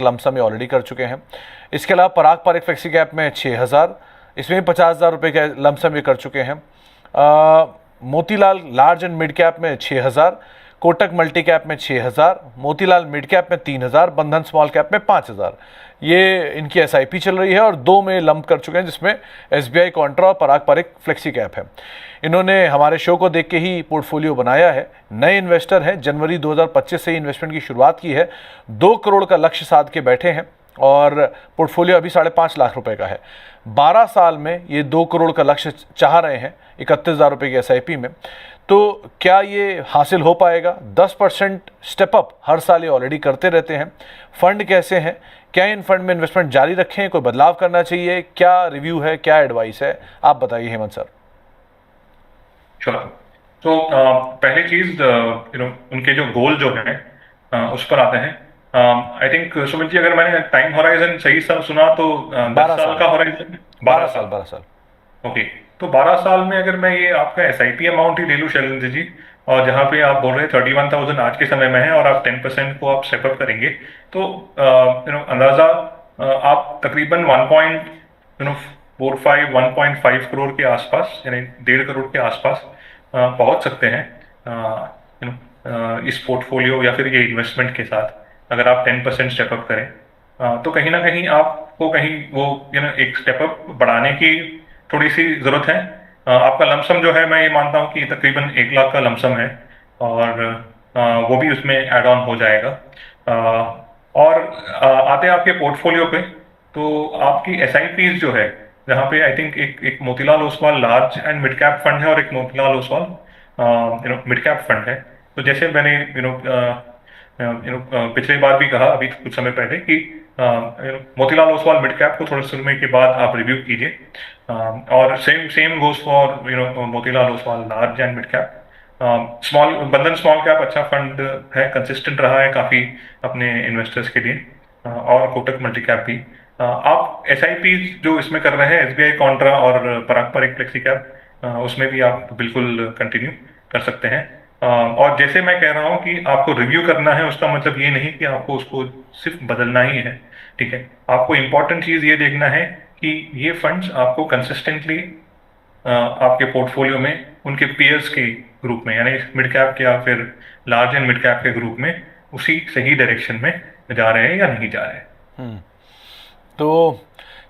Lump sum ये already कर चुके हैं। इसके अलावा पराग पारिक फ्लेक्सी कैप में 6,000, इसमें भी 50,000 रुपये के लमसम ये कर चुके हैं। Motilal large and mid cap में 6,000, कोटक मल्टी कैप में 6,000, मोतीलाल मिड कैप में 3,000, बंधन स्मॉल कैप में 5,000, ये इनकी एसआईपी चल रही है और 2 में लंप कर चुके हैं, जिसमें एसबीआई कॉन्ट्रा और पराग पारिक फ्लेक्सी कैप है। इन्होंने हमारे शो को देख के ही पोर्टफोलियो बनाया है। नए इन्वेस्टर हैं, जनवरी 2025 से ही इन्वेस्टमेंट की शुरुआत की है, 2 करोड़ का लक्ष्य साध के बैठे हैं और पोर्टफोलियो अभी 5.5 लाख रुपए का है। 12 साल में ये 2 करोड़ का लक्ष्य चाह रहे हैं 31,000 रुपये की एसआईपी में। तो क्या ये हासिल हो पाएगा? 10% स्टेप अप हर साल ये ऑलरेडी करते रहते हैं। फंड कैसे हैं? क्या इन फंड में इन्वेस्टमेंट जारी रखें, कोई बदलाव करना चाहिए? क्या रिव्यू है, क्या एडवाइस है, आप बताइए हेमंत सर। श्योर। तो पहली चीज उनके जो गोल जो है उस पर आते हैं। आई थिंक सुमित जी, अगर मैंने टाइम होराइजन सही सुना तो 10 साल का होराइजन, 12 साल। 12 साल। ओके। तो 12 साल में अगर मैं ये आपका एसआईपी अमाउंट ही ले लूँ शैलेंद्र जी, और जहाँ पे आप बोल रहे हैं 31,000 आज के समय में है और आप 10% को आप स्टेप अप करेंगे, तो अंदाजा आप तकरीबन 1.45 करोड़ के आसपास, यानी 1.5 करोड़ के आसपास पहुंच सकते हैं इस पोर्टफोलियो या फिर ये इन्वेस्टमेंट के साथ, अगर आप 10% स्टेप अप करें। तो कहीं ना कहीं आपको कहीं वो एक स्टेप अप बढ़ाने की थोड़ी सी ज़रूरत है। आपका लमसम जो है, मैं ये मानता हूँ कि तकरीबन 1 लाख का लमसम है, और वो भी उसमें एड ऑन हो जाएगा। और आते हैं आपके पोर्टफोलियो पे, तो आपकी एसआईपीज जो है, जहाँ पे आई थिंक एक Motilal Oswal large and mid cap fund है और एक Motilal Oswal mid cap fund है। तो जैसे मैंने पिछले बार भी कहा, अभी कुछ समय पहले, कि मोतीलाल ओसवाल मिड कैप को थोड़े समय के बाद आप रिव्यू कीजिए, और same goes for Motilal Oswal large and mid cap. Small बंधन स्मॉल कैप अच्छा फंड है, कंसिस्टेंट रहा है काफी अपने इन्वेस्टर्स के लिए, और कोटक मल्टी कैप भी। आप एसआईपी जो इसमें कर रहे हैं, एसबीआई कॉन्ट्रा और पराग पारिक फ्लेक्सी कैप, उसमें भी आप बिल्कुल कंटिन्यू कर सकते हैं। और जैसे मैं कह रहा हूँ कि आपको रिव्यू करना है, उसका मतलब ये नहीं कि आपको उसको सिर्फ बदलना ही है, ठीक है। आपको इंपॉर्टेंट चीज ये देखना है कि ये फंड्स आपको कंसिस्टेंटली आपके पोर्टफोलियो में उनके पीयर्स के ग्रुप में, यानी मिड कैप के या फिर लार्ज एंड मिड कैप के ग्रुप में, उसी सही डायरेक्शन में जा रहे हैं या नहीं जा रहे हैं। तो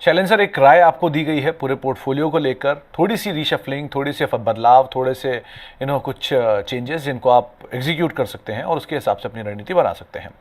शैलेंद्र सर, एक राय आपको दी गई है पूरे पोर्टफोलियो को लेकर, थोड़ी सी रीशफलिंग, थोड़ी सी बदलाव, थोड़े से कुछ चेंजेस जिनको आप एग्जीक्यूट कर सकते हैं और उसके हिसाब से अपनी रणनीति बना सकते हैं।